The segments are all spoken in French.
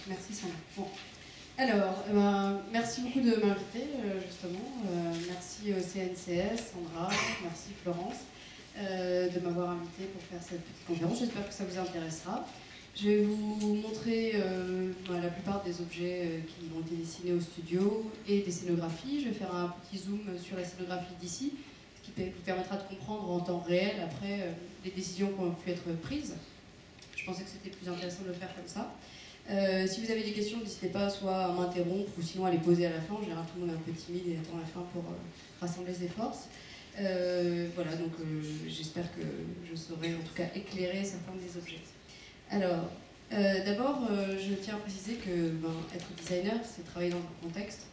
Merci Sandra. Bon. Alors, merci beaucoup de m'inviter, justement. Merci au CNCS, Sandra, merci Florence, de m'avoir invité pour faire cette petite conférence. J'espère que ça vous intéressera. Je vais vous montrer la plupart des objets qui ont été dessinés au studio et des scénographies. Je vais faire un petit zoom sur la scénographie d'ici, ce qui vous permettra de comprendre en temps réel, après, les décisions qui ont pu être prises. Je pensais que c'était plus intéressant de le faire comme ça. Si vous avez des questions, n'hésitez pas soit à m'interrompre ou sinon à les poser à la fin. En général, tout le monde est un peu timide et attend la fin pour rassembler ses forces. Voilà, donc j'espère que je saurai en tout cas éclairer certains des objets. Alors, d'abord, je tiens à préciser que être designer, c'est travailler dans un contexte.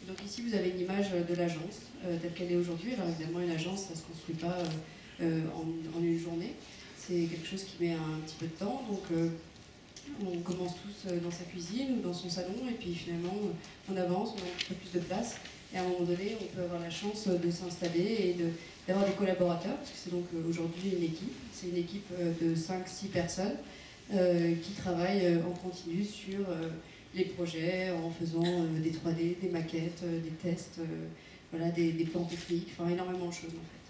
Donc ici, vous avez une image de l'agence telle qu'elle est aujourd'hui. Alors évidemment, une agence, ça ne se construit pas en une journée. C'est quelque chose qui met un petit peu de temps. Donc, on commence tous dans sa cuisine ou dans son salon, et puis finalement, on avance, on a un petit peu plus de place. Et à un moment donné, on peut avoir la chance de s'installer et d'avoir des collaborateurs, parce que c'est donc aujourd'hui une équipe. C'est une équipe de 5-6 personnes qui travaillent en continu sur les projets, en faisant des 3D, des maquettes, des tests, voilà, des plans techniques, enfin énormément de choses en fait.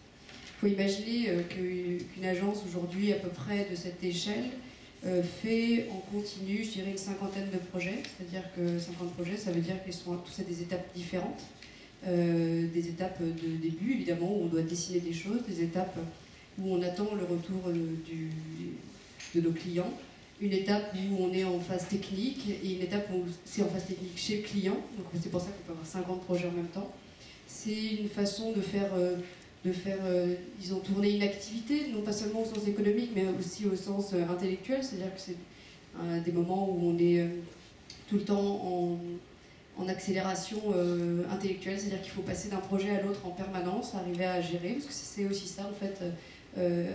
Il faut imaginer qu'une agence aujourd'hui à peu près de cette échelle fait en continu, je dirais, une cinquantaine de projets. C'est-à-dire que 50 projets, ça veut dire qu'ils sont tous à des étapes différentes. Des étapes de début, évidemment, où on doit dessiner des choses, des étapes où on attend le retour de nos clients, une étape où on est en phase technique et une étape où c'est en phase technique chez le client. Donc c'est pour ça qu'on peut avoir 50 projets en même temps. C'est une façon de faire disons, tourner une activité, non pas seulement au sens économique, mais aussi au sens intellectuel. C'est-à-dire que c'est des moments où on est tout le temps en accélération intellectuelle, c'est-à-dire qu'il faut passer d'un projet à l'autre en permanence, arriver à gérer, parce que c'est aussi ça, en fait,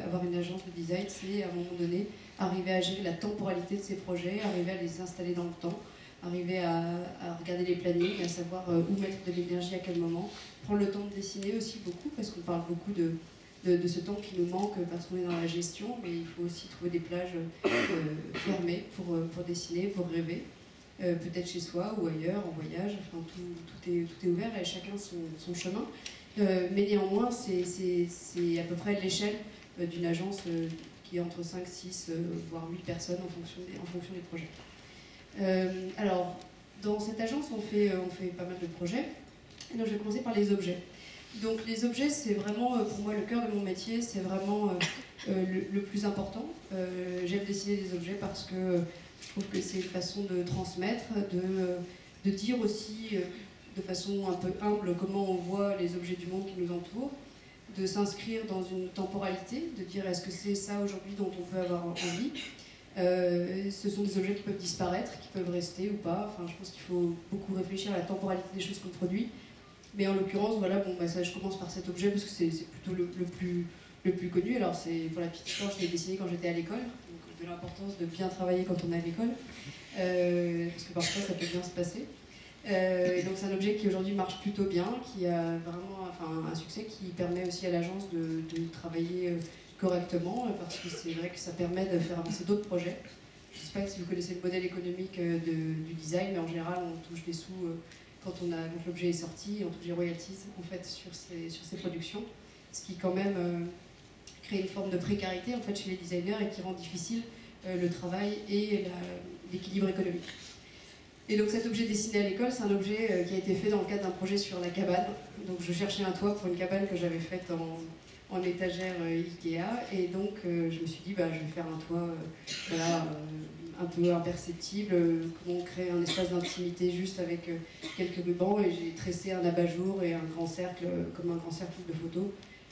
avoir une agence de design, c'est à un moment donné arriver à gérer la temporalité de ces projets, arriver à les installer dans le temps, arriver à regarder les plannings, à savoir où mettre de l'énergie à quel moment, prendre le temps de dessiner aussi beaucoup, parce qu'on parle beaucoup de ce temps qui nous manque parce qu'on est dans la gestion, mais il faut aussi trouver des plages fermées pour dessiner, pour rêver. Peut-être chez soi ou ailleurs, en voyage, enfin, tout est ouvert et chacun son chemin. Mais néanmoins, c'est à peu près l'échelle d'une agence qui est entre 5, 6, voire 8 personnes en fonction des projets. Alors, dans cette agence, on fait pas mal de projets. Et donc, je vais commencer par les objets. Donc, les objets, c'est vraiment, pour moi, le cœur de mon métier, c'est vraiment le plus important. J'aime dessiner des objets parce que je trouve que c'est une façon de transmettre, de dire aussi de façon un peu humble comment on voit les objets du monde qui nous entourent, de s'inscrire dans une temporalité, de dire est-ce que c'est ça aujourd'hui dont on peut avoir envie. Ce sont des objets qui peuvent disparaître, qui peuvent rester ou pas. Enfin, je pense qu'il faut beaucoup réfléchir à la temporalité des choses qu'on produit. Mais en l'occurrence, voilà, ça, je commence par cet objet parce que c'est plutôt le plus connu. Alors, pour la petite histoire, je l'ai dessiné quand j'étais à l'école. Donc, de l'importance de bien travailler quand on est à l'école. Parce que parfois, ça peut bien se passer. Et donc, c'est un objet qui aujourd'hui marche plutôt bien, qui a vraiment un succès, qui permet aussi à l'agence de travailler correctement, parce que c'est vrai que ça permet de faire avancer d'autres projets. Je ne sais pas si vous connaissez le modèle économique du design, mais en général, on touche des sous quand l'objet est sorti, on touche des royalties en fait, sur ces productions, ce qui quand même crée une forme de précarité en fait, chez les designers et qui rend difficile le travail et l'équilibre économique. Et donc cet objet dessiné à l'école, c'est un objet qui a été fait dans le cadre d'un projet sur la cabane. Donc je cherchais un toit pour une cabane que j'avais faite en étagère Ikea, et donc je me suis dit je vais faire un toit un peu imperceptible, comment créer un espace d'intimité juste avec quelques rubans, et j'ai tressé un abat-jour et un grand cercle, comme un grand cercle de photos.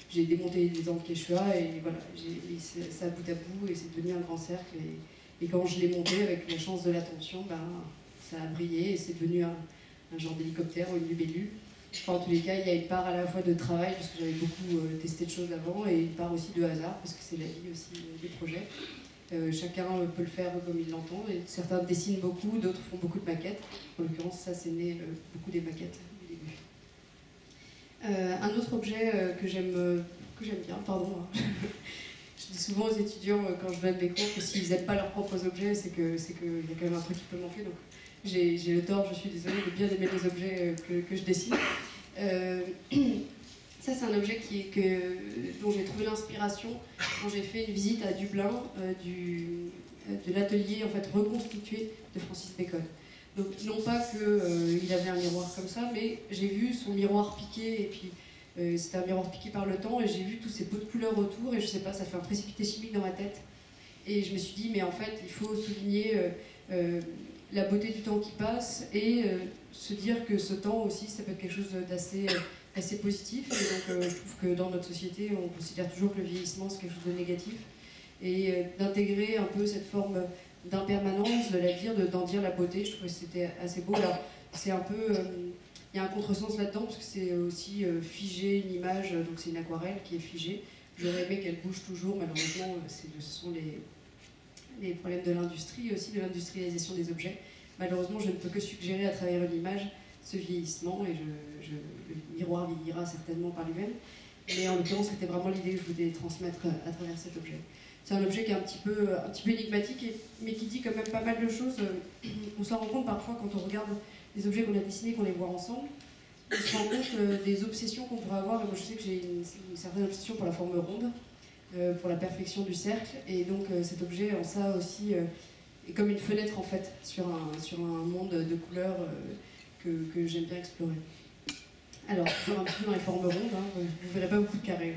J'ai démonté les dents de Quechua et voilà, j'ai mis ça bout à bout et c'est devenu un grand cercle, et quand je l'ai monté avec la chance de l'attention, ça a brillé et c'est devenu un genre d'hélicoptère ou une libellule. Enfin, en tous les cas, il y a une part à la fois de travail, parce que j'avais beaucoup testé de choses avant, et une part aussi de hasard, parce que c'est la vie aussi des projets. Chacun peut le faire comme il l'entend, et certains dessinent beaucoup, d'autres font beaucoup de maquettes. En l'occurrence, ça c'est né beaucoup des maquettes du début. Un autre objet que j'aime bien, pardon. Je dis souvent aux étudiants quand je donne des cours que s'ils n'aiment pas leurs propres objets, c'est qu'il y a quand même un truc qui peut manquer. Donc j'ai le tort, je suis désolée, de bien aimer les objets que je dessine. Ça, c'est un objet dont j'ai trouvé l'inspiration quand j'ai fait une visite à Dublin de l'atelier en fait, reconstitué de Francis Bacon. Donc, non pas qu'il avait un miroir comme ça, mais j'ai vu son miroir piqué, et puis c'était un miroir piqué par le temps, et j'ai vu tous ces pots de couleurs autour, et je sais pas, ça fait un précipité chimique dans ma tête. Et je me suis dit, mais en fait, il faut souligner la beauté du temps qui passe, et se dire que ce temps aussi, ça peut être quelque chose d'assez positif. Et donc, je trouve que dans notre société, on considère toujours que le vieillissement, c'est quelque chose de négatif. Et d'intégrer un peu cette forme d'impermanence, d'en dire la beauté, je trouvais que c'était assez beau. Alors, c'est un peu... il y a un contresens là-dedans, parce que c'est aussi figer une image, donc c'est une aquarelle qui est figée. J'aurais aimé qu'elle bouge toujours, malheureusement, ce sont les problèmes de l'industrie, aussi de l'industrialisation des objets. Malheureusement, je ne peux que suggérer à travers une image ce vieillissement, et le miroir vieillira certainement par lui-même. Mais en l'occurrence, c'était vraiment l'idée que je voulais transmettre à travers cet objet. C'est un objet qui est un petit peu énigmatique, mais qui dit quand même pas mal de choses. On s'en rend compte parfois quand on regarde les objets qu'on a dessinés, qu'on les voit ensemble. On se rend compte des obsessions qu'on pourrait avoir. Et moi, je sais que j'ai une certaine obsession pour la forme ronde, pour la perfection du cercle. Et donc, cet objet, en ça aussi, est comme une fenêtre, en fait, sur un monde de couleurs que j'aime bien explorer. Alors, toujours un petit peu dans les formes rondes, hein, vous ne verrez pas beaucoup de carrés.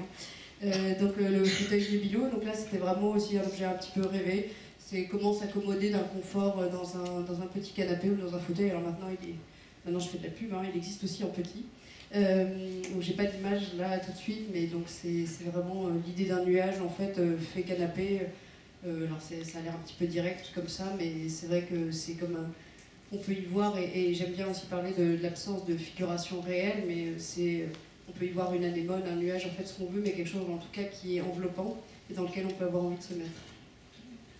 Donc le fauteuil de Bilo, donc là c'était vraiment aussi un objet un petit peu rêvé. C'est comment s'accommoder d'un confort dans un petit canapé ou dans un fauteuil. Alors maintenant je fais de la pub, hein, il existe aussi en petit. Donc j'ai pas d'image là tout de suite, mais donc c'est vraiment l'idée d'un nuage en fait fait canapé. Alors ça a l'air un petit peu direct comme ça, mais c'est vrai que c'est comme on peut y voir, et j'aime bien aussi parler de l'absence de figuration réelle, mais on peut y voir une anémone, un nuage, en fait ce qu'on veut, mais quelque chose en tout cas qui est enveloppant et dans lequel on peut avoir envie de se mettre.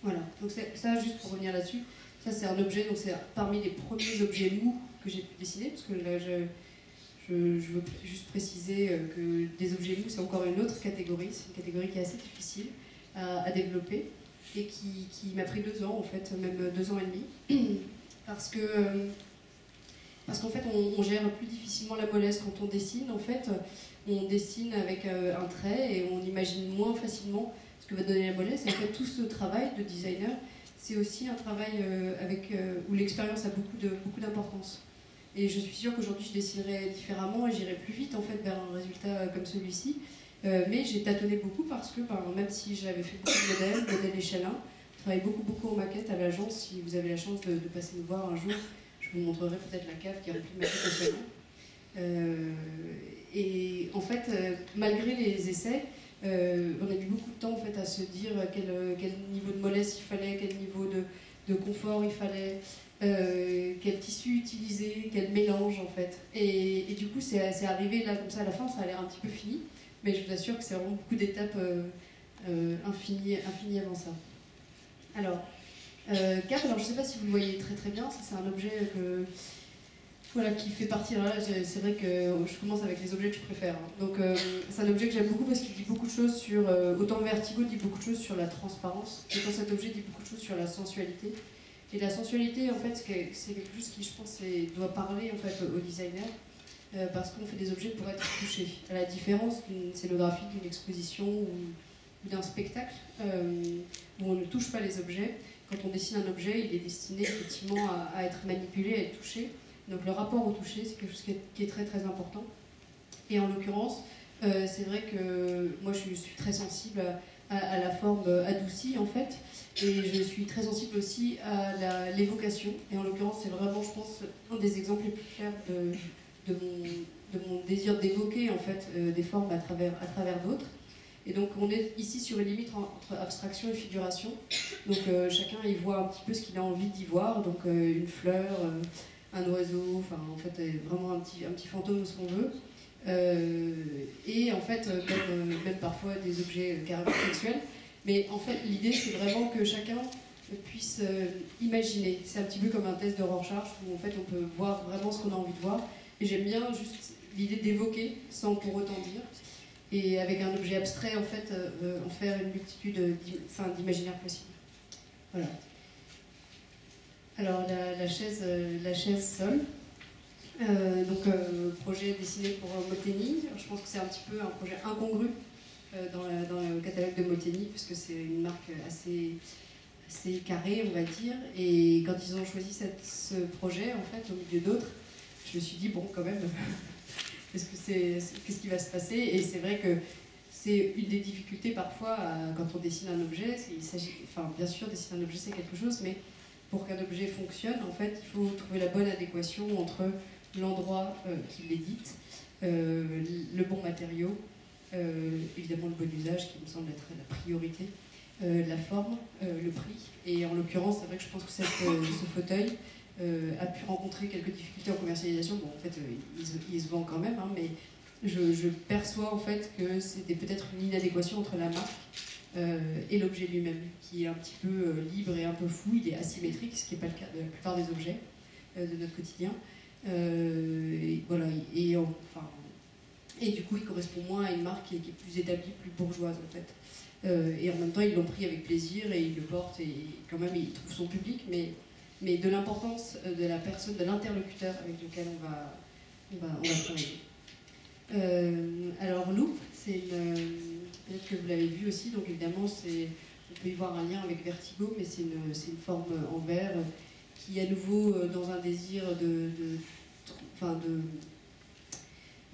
Voilà, donc ça juste pour revenir là-dessus, ça c'est un objet, donc c'est parmi les premiers objets mous que j'ai pu dessiner, parce que là je veux juste préciser que des objets mous c'est encore une autre catégorie, c'est une catégorie qui est assez difficile à développer et qui m'a pris 2 ans en fait, même 2 ans et demi, parce qu'en fait, on gère plus difficilement la mollesse quand on dessine. En fait, on dessine avec un trait et on imagine moins facilement ce que va donner la mollesse. Et en fait, tout ce travail de designer, c'est aussi un travail où l'expérience a beaucoup d'importance. Et je suis sûre qu'aujourd'hui, je dessinerai différemment et j'irai plus vite en fait, vers un résultat comme celui-ci. Mais j'ai tâtonné beaucoup parce que même si j'avais fait beaucoup de modèles échelle 1, je travaille beaucoup en maquette à l'agence. Si vous avez la chance de passer me voir un jour, je vous montrerai peut-être la cave qui est remplie de maquettes échelle 1. Et en fait, malgré les essais, on a mis beaucoup de temps en fait, à se dire quel niveau de mollesse il fallait, quel niveau de confort il fallait, quel tissu utiliser, quel mélange en fait. Et du coup, c'est arrivé là comme ça à la fin, ça a l'air un petit peu fini, mais je vous assure que c'est vraiment beaucoup d'étapes infinies avant ça. Alors, Cap, alors je ne sais pas si vous le voyez très bien, ça c'est un objet qui fait partie. Alors là, c'est vrai que je commence avec les objets que je préfère. Hein. Donc c'est un objet que j'aime beaucoup parce qu'il dit beaucoup de choses sur. Autant Vertigo dit beaucoup de choses sur la transparence, autant cet objet dit beaucoup de choses sur la sensualité. Et la sensualité, en fait, c'est quelque chose qui, je pense, doit parler en fait aux designers. Parce qu'on fait des objets pour être touchés. À la différence d'une scénographie, d'une exposition ou d'un spectacle où on ne touche pas les objets. Quand on dessine un objet, il est destiné effectivement à être manipulé, à être touché. Donc le rapport au toucher, c'est quelque chose qui est très important. Et en l'occurrence, c'est vrai que moi je suis très sensible à la forme adoucie en fait, et je suis très sensible aussi à l'évocation. Et en l'occurrence, c'est vraiment, je pense, un des exemples les plus clairs de mon désir d'évoquer en fait des formes à travers d'autres. Et donc on est ici sur une limite entre abstraction et figuration. Donc chacun y voit un petit peu ce qu'il a envie d'y voir. Donc une fleur, un oiseau, enfin en fait vraiment un petit fantôme, ce qu'on veut. Et en fait même parfois des objets carrément sexuels. Mais en fait l'idée c'est vraiment que chacun puisse imaginer. C'est un petit peu comme un test de Rorschach où en fait on peut voir vraiment ce qu'on a envie de voir. Et j'aime bien juste l'idée d'évoquer sans pour autant dire. Et avec un objet abstrait, en fait, en faire une multitude d'imaginaires possibles. Voilà. Alors la chaise Sol, projet dessiné pour Moteni. Je pense que c'est un petit peu un projet incongru dans le catalogue de Moteni, puisque c'est une marque assez carrée, on va dire. Et quand ils ont choisi ce projet, en fait, au milieu d'autres, je me suis dit, bon, quand même, qu'est-ce qui va se passer? Et c'est vrai que c'est une des difficultés parfois quand on dessine un objet. Bien sûr, dessiner un objet, c'est quelque chose, mais pour qu'un objet fonctionne, en fait, il faut trouver la bonne adéquation entre l'endroit qui l'édite, le bon matériau, évidemment le bon usage qui me semble être la priorité, la forme, le prix. Et en l'occurrence, c'est vrai que je pense que ce fauteuil a pu rencontrer quelques difficultés en commercialisation. Bon, en fait, il se vend quand même, hein, mais je perçois en fait que c'était peut-être une inadéquation entre la marque et l'objet lui-même, qui est un petit peu libre et un peu fou. Il est asymétrique, ce qui n'est pas le cas de la plupart des objets de notre quotidien. Et voilà, et du coup, il correspond moins à une marque qui est plus établie, plus bourgeoise en fait. Et en même temps, ils l'ont pris avec plaisir et ils le portent et quand même, il trouve son public, mais de l'importance de la personne, de l'interlocuteur avec lequel on va travailler. Alors Loop, peut-être que vous l'avez vu aussi, donc évidemment on peut y voir un lien avec Vertigo, mais c'est une forme en verre qui à nouveau dans un désir de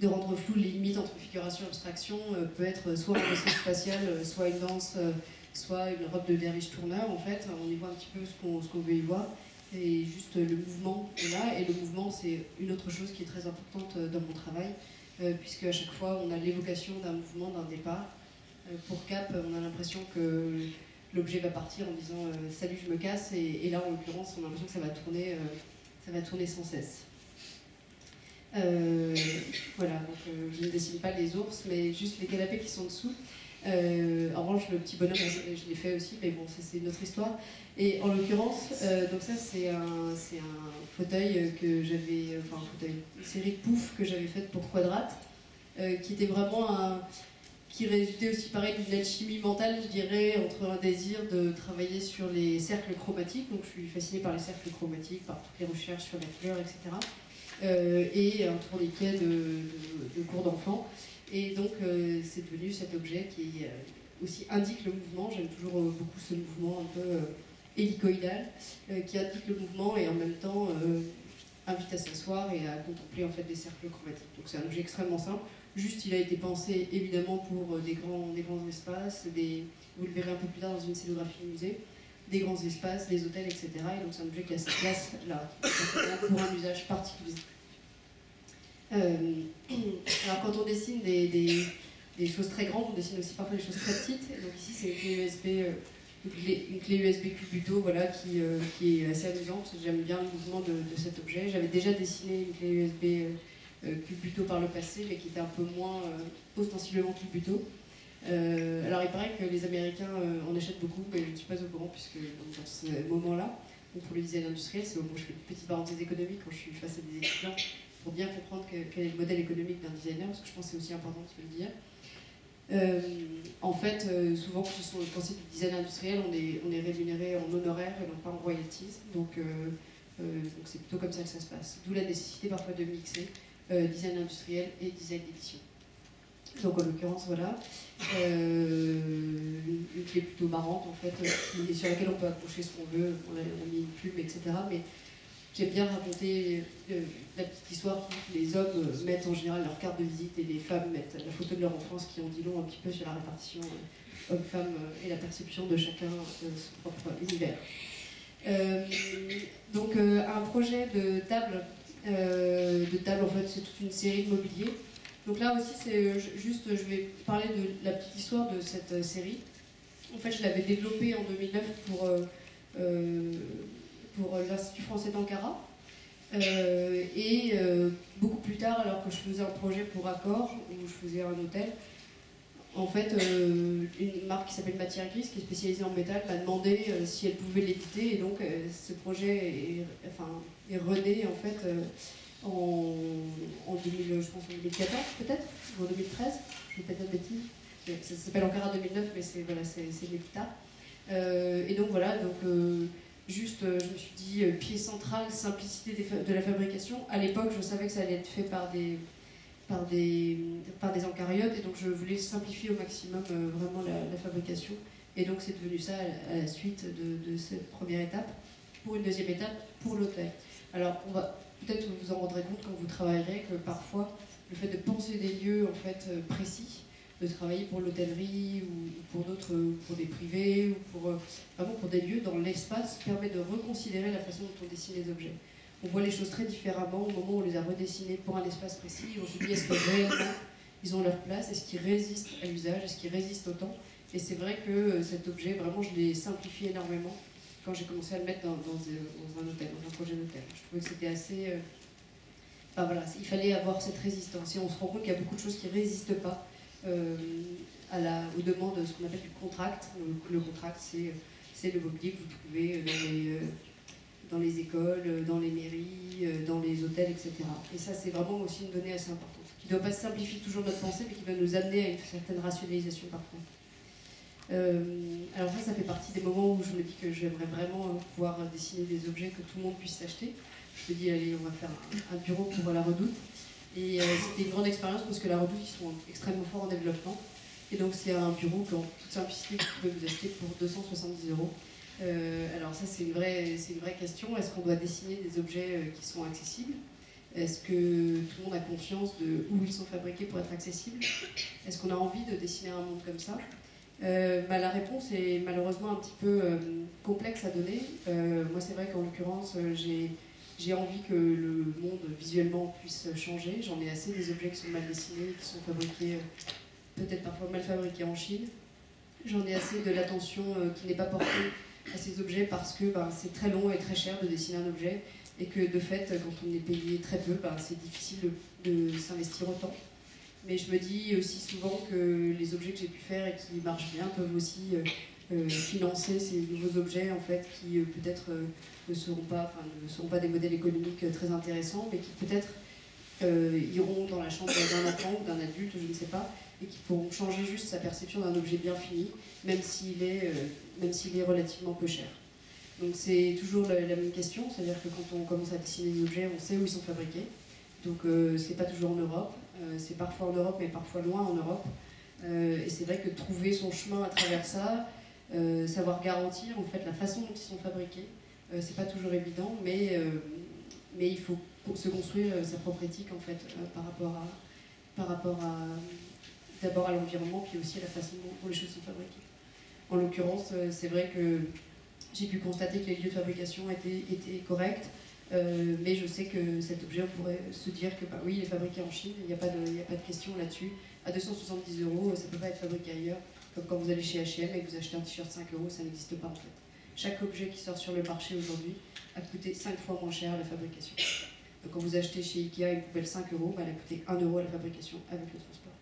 rendre flou les limites entre figuration et abstraction peut être soit un vaisseau spatial, soit une danse, soit une robe de derviche tourneur en fait. On y voit un petit peu ce qu'on veut y voir. Et juste le mouvement est là, et le mouvement c'est une autre chose qui est très importante dans mon travail. Puisque à chaque fois on a l'évocation d'un mouvement, d'un départ. Pour Cap, on a l'impression que l'objet va partir en disant salut, je me casse, et là en l'occurrence on a l'impression que ça va tourner sans cesse. Voilà, donc je ne dessine pas les ours, mais juste les canapés qui sont dessous. En revanche, le petit bonhomme, je l'ai fait aussi, mais bon, ça c'est une autre histoire. Et en l'occurrence, donc ça c'est un fauteuil que j'avais, une série de poufs que j'avais faite pour Quadrate, qui était vraiment qui résultait aussi pareil d'une alchimie mentale, je dirais, entre un désir de travailler sur les cercles chromatiques, donc je suis fascinée par les cercles chromatiques, par toutes les recherches sur la couleur, etc. Et un tourniquet de cours d'enfant. Et donc c'est devenu cet objet qui aussi indique le mouvement. J'aime toujours beaucoup ce mouvement un peu hélicoïdal, qui indique le mouvement et en même temps invite à s'asseoir et à contempler en fait des cercles chromatiques. Donc c'est un objet extrêmement simple. Juste, il a été pensé évidemment pour des grands espaces, vous le verrez un peu plus tard dans une scénographie du musée, des grands espaces, des hôtels, etc. Et donc c'est un objet qui a sa place là, pour un usage particulier. Alors quand on dessine des choses très grandes, on dessine aussi parfois des choses très petites. Et donc ici c'est une clé USB, une clé USB Cubuto, voilà, qui est assez amusante. J'aime bien le mouvement de cet objet. J'avais déjà dessiné une clé USB Cubuto par le passé, mais qui était un peu moins ostensiblement Cubuto. Alors il paraît que les Américains en achètent beaucoup, mais je ne suis pas au courant, puisque dans ce moment-là, pour le design industriel, c'est au moment où je fais une petite parenthèse économique quand je suis face à des étudiants, pour bien comprendre quel est le modèle économique d'un designer, parce que je pense que c'est aussi important de le dire. En fait, souvent quand c'est du design industriel, on est rémunéré en honoraires et non pas en royalties, donc c'est plutôt comme ça que ça se passe. D'où la nécessité parfois de mixer design industriel et design d'édition. Donc en l'occurrence, voilà, une clé plutôt marrante en fait, sur laquelle on peut accrocher ce qu'on veut, on a mis une plume, etc. Mais j'aime bien raconter la petite histoire que les hommes mettent en général leur carte de visite et les femmes mettent la photo de leur enfance, qui en dit long un petit peu sur la répartition homme-femme et la perception de chacun de son propre univers. Donc un projet de table en fait c'est toute une série de mobilier. Donc là aussi c'est juste, je vais parler de la petite histoire de cette série. En fait je l'avais développée en 2009 pour l'Institut français d'Ankara. Beaucoup plus tard, alors que je faisais un projet pour Accor, où je faisais un hôtel, en fait, une marque qui s'appelle Matière Grise, qui est spécialisée en métal, m'a demandé si elle pouvait l'éditer, et donc ce projet est rené en fait en 2014 peut-être, ou en 2013, je vais peut-être dire de bêtises. Ça s'appelle Ankara 2009, mais c'est né plus tard. Et donc voilà, juste, je me suis dit, pied central, simplicité de la fabrication. À l'époque, je savais que ça allait être fait par des eucaryotes, et donc je voulais simplifier au maximum vraiment la fabrication. Et donc c'est devenu ça à la suite de cette première étape. Pour une deuxième étape, pour l'hôtel. Alors on va peut-être vous en rendrez compte quand vous travaillerez que parfois le fait de penser des lieux en fait précis, de travailler pour l'hôtellerie ou pour d'autres, pour des privés ou pour vraiment pour des lieux dans l'espace, permet de reconsidérer la façon dont on dessine les objets. On voit les choses très différemment au moment où on les a redessinés pour un espace précis. On se dit, est-ce que réellement ils ont leur place? Est-ce qu'ils résistent à l'usage? Est-ce qu'ils résistent au temps? Et c'est vrai que cet objet, vraiment, je l'ai simplifié énormément quand j'ai commencé à le mettre dans un hôtel, dans un projet d'hôtel. Je trouvais que c'était assez... Enfin, voilà, il fallait avoir cette résistance. Et on se rend compte qu'il y a beaucoup de choses qui ne résistent pas aux demandes de ce qu'on appelle du contract. Le contract, c'est le mobilier que vous trouvez dans les écoles, dans les mairies, dans les hôtels, etc. Et ça, c'est vraiment aussi une donnée assez importante, qui ne doit pas simplifier toujours notre pensée, mais qui va nous amener à une certaine rationalisation parfois. Alors ça fait partie des moments où je me dis que j'aimerais vraiment pouvoir dessiner des objets que tout le monde puisse s'acheter. Je me dis, allez, on va faire un bureau pour la Redoute. Et c'était une grande expérience parce que la Redoute, ils sont extrêmement forts en développement. Et donc c'est un bureau qu'en toute simplicité, vous pouvez vous acheter pour 270 €. Alors ça, c'est une vraie question. Est-ce qu'on doit dessiner des objets qui sont accessibles? Est-ce que tout le monde a conscience de où ils sont fabriqués pour être accessibles? Est-ce qu'on a envie de dessiner un monde comme ça? La réponse est malheureusement un petit peu complexe à donner. Moi, c'est vrai qu'en l'occurrence, j'ai envie que le monde visuellement puisse changer. J'en ai assez des objets qui sont mal dessinés, qui sont fabriqués, peut-être parfois mal fabriqués en Chine. J'en ai assez de l'attention qui n'est pas portée à ces objets parce que c'est très long et très cher de dessiner un objet et que de fait, quand on est payé très peu, c'est difficile de s'investir autant. Mais je me dis aussi souvent que les objets que j'ai pu faire et qui marchent bien peuvent aussi financer ces nouveaux objets en fait, qui peut-être ne seront pas des modèles économiques très intéressants, mais qui peut-être iront dans la chambre d'un enfant ou d'un adulte, je ne sais pas, et qui pourront changer juste sa perception d'un objet bien fini, même s'il est relativement peu cher. Donc c'est toujours la même question, c'est-à-dire que quand on commence à dessiner des objets, on sait où ils sont fabriqués. Donc c'est pas toujours en Europe, c'est parfois en Europe, mais parfois loin en Europe. Et c'est vrai que trouver son chemin à travers ça, savoir garantir en fait la façon dont ils sont fabriqués, c'est pas toujours évident, mais il faut se construire sa propre éthique en fait par rapport à d'abord à l'environnement, puis aussi à la façon dont les choses sont fabriquées. En l'occurrence, c'est vrai que j'ai pu constater que les lieux de fabrication étaient corrects, mais je sais que cet objet, on pourrait se dire que oui, il est fabriqué en Chine, il n'y a pas de question là-dessus. À 270 €, ça ne peut pas être fabriqué ailleurs, comme quand vous allez chez H&M et que vous achetez un t-shirt 5 €, ça n'existe pas en fait. Chaque objet qui sort sur le marché aujourd'hui a coûté 5 fois moins cher à la fabrication. Donc quand vous achetez chez Ikea une poubelle 5 €, elle a coûté 1 € à la fabrication avec le transport.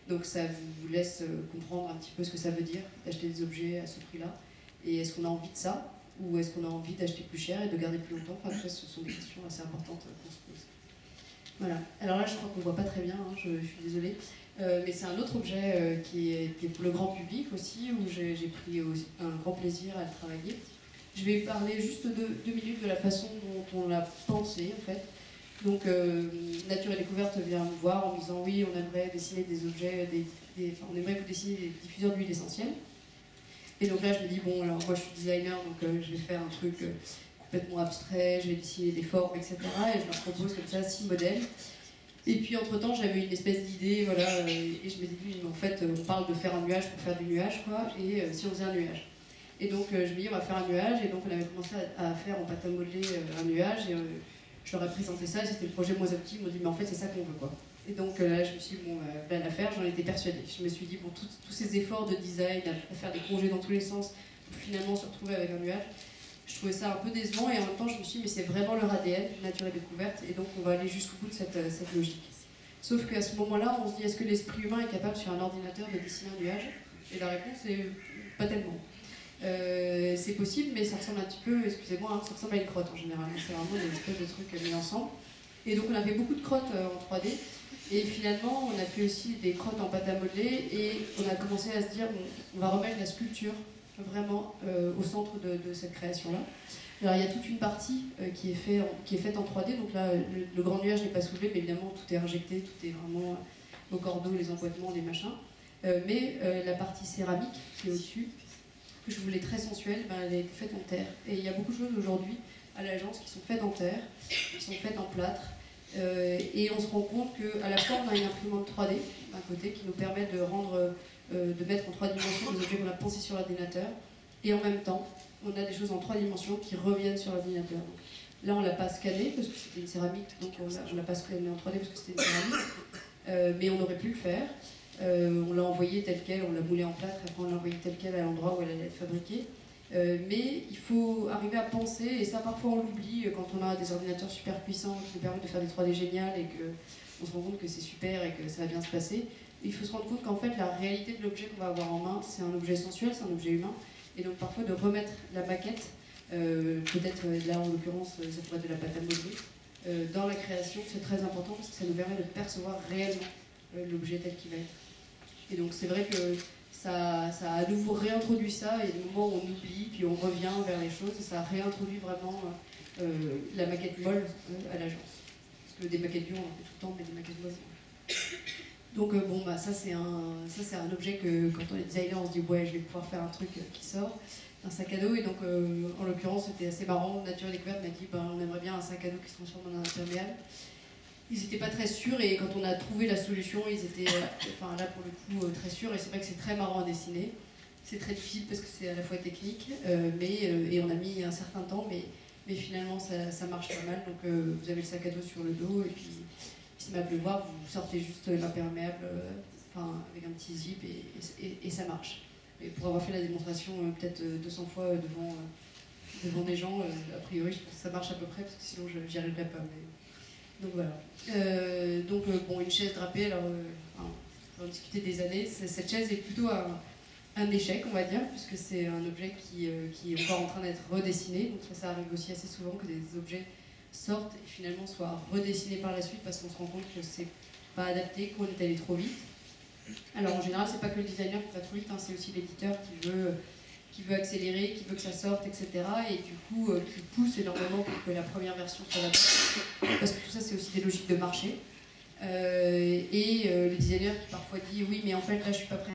Donc ça vous laisse comprendre un petit peu ce que ça veut dire d'acheter des objets à ce prix-là. Et est-ce qu'on a envie de ça? Ou est-ce qu'on a envie d'acheter plus cher et de garder plus longtemps? Enfin, ce sont des questions assez importantes qu'on se pose. Voilà. Alors là, je crois qu'on ne voit pas très bien, hein, je suis désolée. Mais c'est un autre objet qui est pour le grand public aussi, où j'ai pris un grand plaisir à le travailler. Je vais parler juste 2 minutes de la façon dont on l'a pensé, en fait. Donc, Nature et Découverte vient me voir en me disant oui, on aimerait dessiner des objets, on aimerait vous dessiner des diffuseurs d'huile essentielle. Et donc là, je me dis, bon, alors moi je suis designer, donc je vais faire un truc complètement abstrait, je vais dessiner des formes, etc. Et je leur propose comme ça 6 modèles. Et puis entre-temps, j'avais une espèce d'idée, voilà, et je m'étais dit, mais en fait, on parle de faire un nuage pour faire du nuage, quoi, et si on faisait un nuage. Et donc je me dis, on va faire un nuage, et donc on avait commencé à faire en pâte à modeler un nuage, et je leur ai présenté ça, c'était le projet Moisopti, ils m'ont dit, mais en fait, c'est ça qu'on veut, quoi. Et donc là, je me suis dit, bon, belle affaire, j'en étais persuadée. Je me suis dit, bon, tous ces efforts de design, à faire des congés dans tous les sens, pour finalement se retrouver avec un nuage, je trouvais ça un peu décevant, et en même temps, je me suis dit, mais c'est vraiment leur ADN, Nature et Découverte, et donc on va aller jusqu'au bout de cette logique. Sauf qu'à ce moment-là, on se dit, est-ce que l'esprit humain est capable sur un ordinateur de dessiner un nuage? Et la réponse est pas tellement. C'est possible, mais ça ressemble un petit peu, excusez-moi, hein, ça ressemble à une crotte en général. C'est vraiment des espèces de trucs mis ensemble. Et donc on a fait beaucoup de crottes en 3D. Et finalement, on a fait aussi des crottes en pâte à modeler. Et on a commencé à se dire, on va remettre la sculpture vraiment au centre de cette création-là. Alors il y a toute une partie qui est faite en 3D, donc là le grand nuage n'est pas soulevé, mais évidemment tout est injecté, tout est vraiment au cordeau, les emboîtements, les machins. Mais la partie céramique qui est au-dessus, que je voulais très sensuelle, ben, elle a été faite en terre. Et il y a beaucoup de choses aujourd'hui à l'agence qui sont faites en terre, qui sont faites en plâtre. Et on se rend compte qu'à la fois on a une imprimante 3D d'un côté qui nous permet de mettre en 3 dimensions des objets qu'on a pensés sur l'ordinateur, et en même temps on a des choses en 3 dimensions qui reviennent sur l'ordinateur. Là on ne l'a pas scanné parce que c'était une céramique, donc on ne l'a pas scanné en 3D parce que c'était une céramique, mais on aurait pu le faire. On l'a envoyé tel quel, on l'a moulé en plâtre, après on l'a envoyé tel quel à l'endroit où elle allait être fabriquée. Mais il faut arriver à penser, et ça parfois on l'oublie quand on a des ordinateurs super puissants qui nous permettent de faire des 3D géniales et qu'on se rend compte que c'est super et que ça va bien se passer. Il faut se rendre compte qu'en fait la réalité de l'objet qu'on va avoir en main, c'est un objet sensuel, c'est un objet humain, et donc parfois de remettre la maquette, peut-être là en l'occurrence ça pourrait être de la pâte à modeler, dans la création, c'est très important parce que ça nous permet de percevoir réellement l'objet tel qu'il va être. Et donc c'est vrai que ça a à nouveau réintroduit ça, et des moments où on oublie, puis on revient vers les choses, et ça a réintroduit vraiment la maquette molle à l'agence. Parce que des maquettes dures, on en fait tout le temps, mais des maquettes molles. Donc bon, bah, ça c'est un objet que quand on est designer, on se dit ouais, je vais pouvoir faire un truc qui sort, un sac à dos. Et donc en l'occurrence, c'était assez marrant. Nature et Découverte m'a dit on aimerait bien un sac à dos qui se transforme en un imperméable. Ils n'étaient pas très sûrs, et quand on a trouvé la solution, ils étaient là pour le coup très sûrs. Et c'est vrai que c'est très marrant à dessiner. C'est très difficile parce que c'est à la fois technique, et on a mis un certain temps, mais finalement ça marche pas mal. Donc vous avez le sac à dos sur le dos, et puis s'il m'a plu voir, vous sortez juste l'imperméable avec un petit zip, et ça marche. Et pour avoir fait la démonstration peut-être 200 fois devant des gens, a priori je pense que ça marche à peu près, parce que sinon j'y arriverais pas. Donc voilà. Bon, une chaise drapée, alors on va en discuter des années. Cette chaise est plutôt un échec, on va dire, puisque c'est un objet qui est encore en train d'être redessiné. Donc ça arrive aussi assez souvent que des objets sortent et finalement soient redessinés par la suite parce qu'on se rend compte que c'est pas adapté, qu'on est allé trop vite. Alors en général, c'est pas que le designer qui va trop vite, c'est aussi l'éditeur qui veut accélérer, qui veut que ça sorte, etc. Et du coup, qui pousse énormément pour que la première version soit la bonne. Parce que tout ça, c'est aussi des logiques de marché. Le designer qui parfois dit oui, mais en fait, là, je suis pas prêt